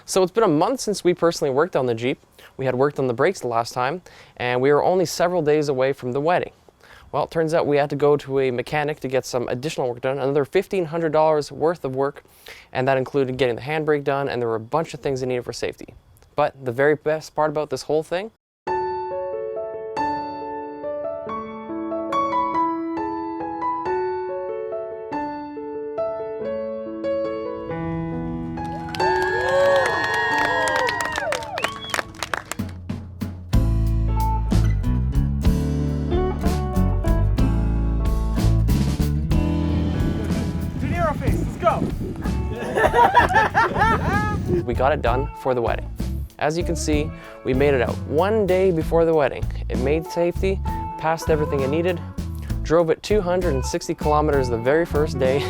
So it's been a month since we personally worked on the Jeep. We had worked on the brakes the last time, and we were only several days away from the wedding. Well, it turns out we had to go to a mechanic to get some additional work done, another $1,500 worth of work, and that included getting the handbrake done, and there were a bunch of things they needed for safety. But the very best part about this whole thing, we got it done for the wedding. As you can see, we made it out one day before the wedding. It made safety, passed everything it needed, drove it 260 kilometers the very first day.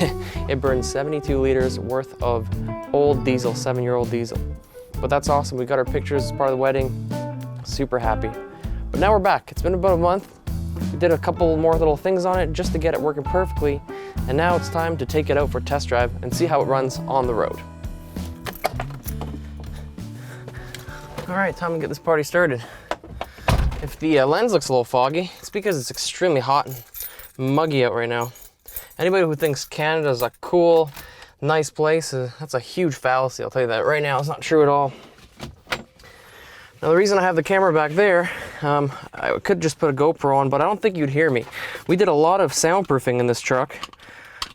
It burned 72 liters worth of old diesel, 7-year-old diesel. But that's awesome. We got our pictures as part of the wedding. Super happy. But now we're back. It's been about a month. We did a couple more little things on it just to get it working perfectly. And now it's time to take it out for a test drive and see how it runs on the road. All right, time to get this party started. If the lens looks a little foggy, it's because it's extremely hot and muggy out right now. Anybody who thinks Canada is a cool, nice place, that's a huge fallacy, I'll tell you that right now. It's not true at all. Now the reason I have the camera back there, I could just put a GoPro on, but I don't think you'd hear me. We did a lot of soundproofing in this truck,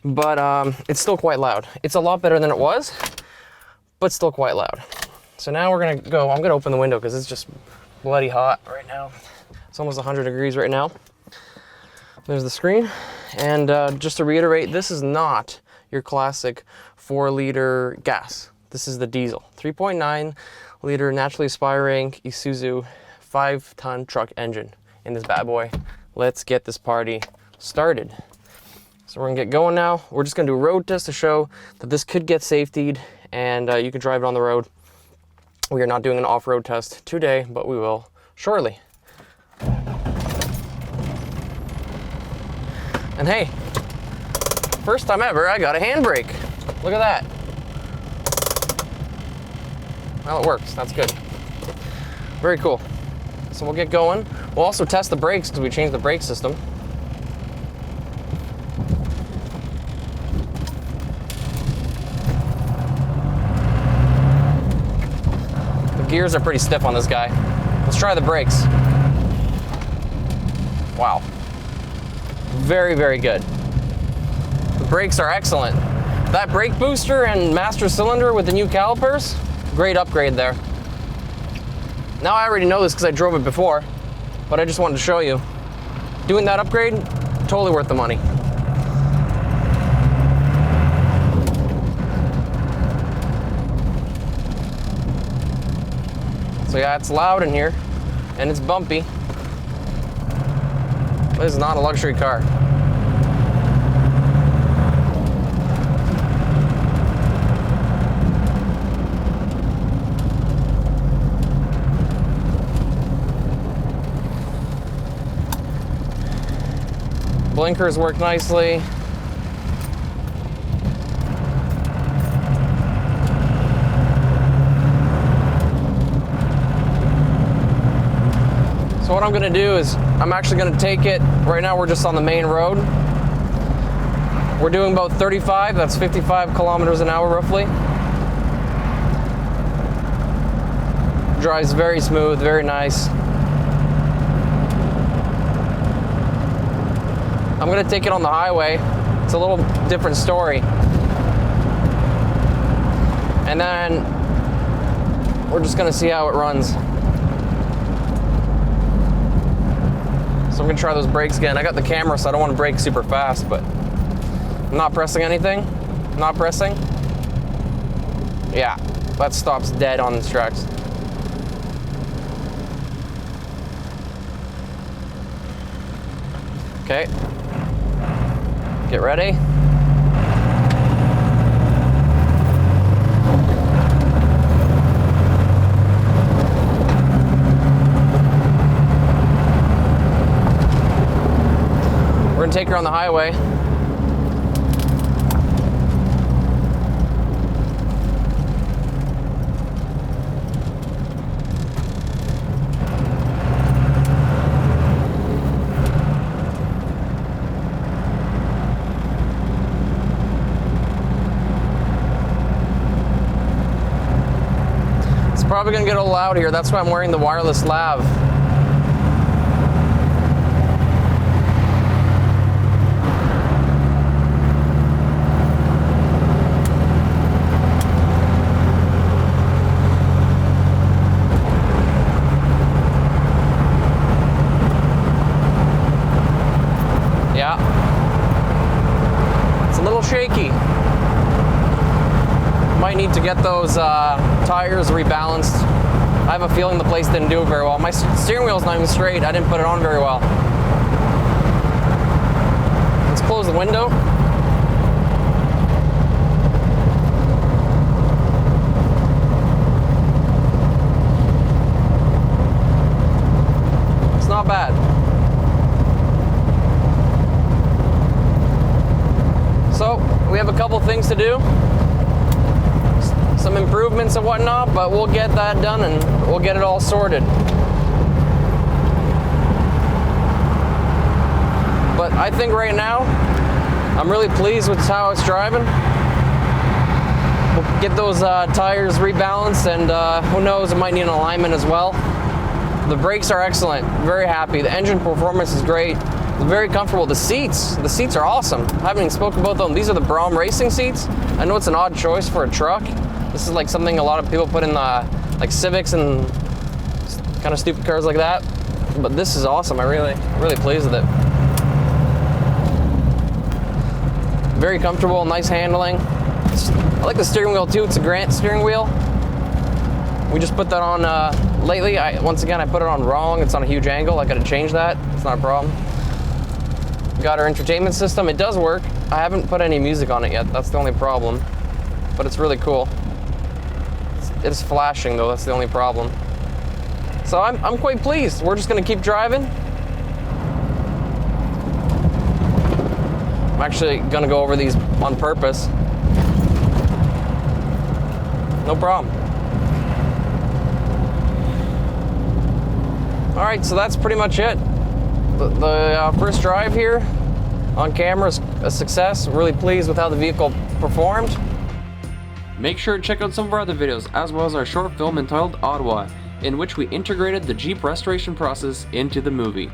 but it's still quite loud. It's a lot better than it was, but still quite loud. So now we're gonna go, I'm gonna open the window because it's just bloody hot right now. It's almost 100 degrees right now. There's the screen. And just to reiterate, this is not your classic 4-liter gas. This is the diesel. 3.9 liter naturally aspiring Isuzu 5-ton truck engine in this bad boy. Let's get this party started. So we're gonna get going now. We're just gonna do a road test to show that this could get safetied and you can drive it on the road. We are not doing an off-road test today, but we will shortly. And hey, first time ever, I got a handbrake. Look at that. Well, it works, that's good. Very cool. So we'll get going. We'll also test the brakes because we changed the brake system. Gears are pretty stiff on this guy. Let's try the brakes. Wow. Very, very good. The brakes are excellent. That brake booster and master cylinder with the new calipers, great upgrade there. Now I already know this because I drove it before, but I just wanted to show you. Doing that upgrade, totally worth the money. So yeah, it's loud in here, and it's bumpy. This is not a luxury car. Blinkers work nicely. So what I'm gonna do is, I'm actually gonna take it, right now we're just on the main road. We're doing about 35, that's 55 kilometers an hour roughly. Drives very smooth, very nice. I'm gonna take it on the highway. It's a little different story. And then, we're just gonna see how it runs. So I'm gonna try those brakes again. I got the camera, so I don't want to brake super fast, but I'm not pressing anything. Not pressing. Yeah, that stops dead on these tracks. Okay. Get ready. We're gonna take her on the highway. probably gonna get a little loud here. That's why I'm wearing the wireless lav. Yeah. It's a little shaky. Might need to get those tires rebalanced. I have a feeling the place didn't do it very well. My steering wheel's not even straight. I didn't put it on very well. Let's close the window. It's not bad. So, we have a couple things to do. Some improvements and whatnot, but we'll get that done and we'll get it all sorted. But I think right now, I'm really pleased with how it's driving. We'll get those tires rebalanced, and who knows, it might need an alignment as well. The brakes are excellent, very happy. The engine performance is great. It's very comfortable. The seats are awesome. I haven't even spoken about them. These are the Brom racing seats. I know it's an odd choice for a truck. This is like something a lot of people put in like Civics and kind of stupid cars like that. But this is awesome. I'm really pleased with it. Very comfortable, nice handling. I like the steering wheel too. It's a Grant steering wheel. We just put that on lately. Once again, I put it on wrong. It's on a huge angle. I got to change that. It's not a problem. Got our entertainment system. It does work. I haven't put any music on it yet. That's the only problem. But it's really cool. It's flashing though, that's the only problem. So I'm quite pleased. We're just gonna keep driving. I'm actually gonna go over these on purpose. No problem. All right, so that's pretty much it. The first drive here on camera is a success. Really pleased with how the vehicle performed. Make sure to check out some of our other videos, as well as our short film entitled Ottawa, in which we integrated the Jeep restoration process into the movie.